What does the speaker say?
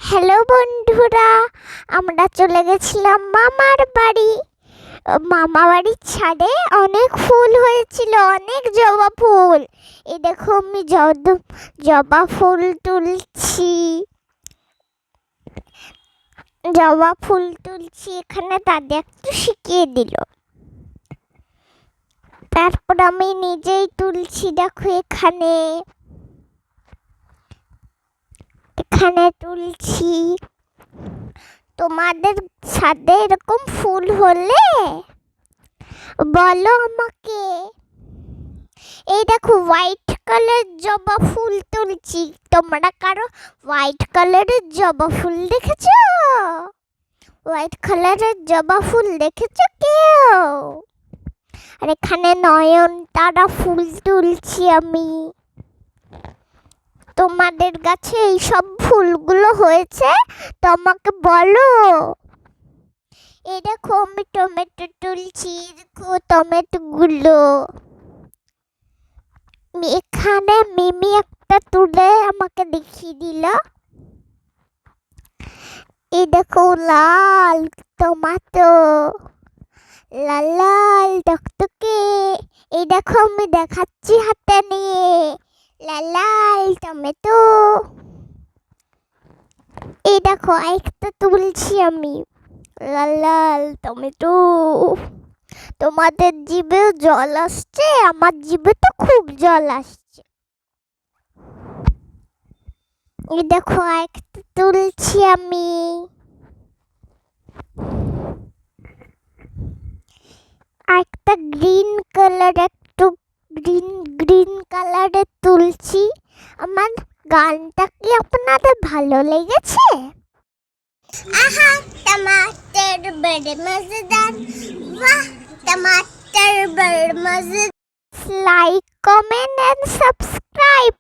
Hello বন্ধুরা, আমরা চলে গেছিলাম মামার বাড়ি। মামা বাড়ির ছাদে অনেক ফুল হয়েছিল, অনেক জবা ফুল। এই দেখো আমি জবা ফুল তুলছি, এখানে দাদি একটু শিখিয়ে দিল। তারপর আমি নিজেই তুলছি, দেখো এখানে তুলছি। তোমাদের ছাদে এরকম ফুল হলে বলো আমাকে। এই দেখো হোয়াইট কালার জবা ফুল তুলছি। তোমরা কারো হোয়াইট কালারের জবা ফুল দেখেছো? হোয়াইট কালারের জবা ফুল দেখেছো কেউ? আর এখানে নয়নতারা ফুল তুলছি আমি। তোমাদের গাছে এই সব ফুলগুলো হয়েছে তো আমাকে বলো। এই দেখো আমি টমেটো তুলছি, দেখো টমেটো গুলো। এখানে মিমি একটা তুলে আমাকে দেখিয়ে দিল। এই দেখো লাল টমেটো, লাল লাল টকটকে। এই দেখো আমি দেখাচ্ছি হাতে নিয়ে, লাল লাল টমেটো। এই দেখো একটা তুলছি আমি, লাল লাল টমেটো। তোমাদের জিভেও জল আসছে, আমার জিভে তো খুব জল আসছে। এই দেখো একটা তুলছি আমি। একটা গ্রিন কালার, একটু গ্রিন কালারের তুলছি। আমার গানটা কি আপনাদের ভালো লেগেছে? আহা टमाटर बड़े मजेदार, वाह टमाटर बड़े मजेदार। Like comment and subscribe.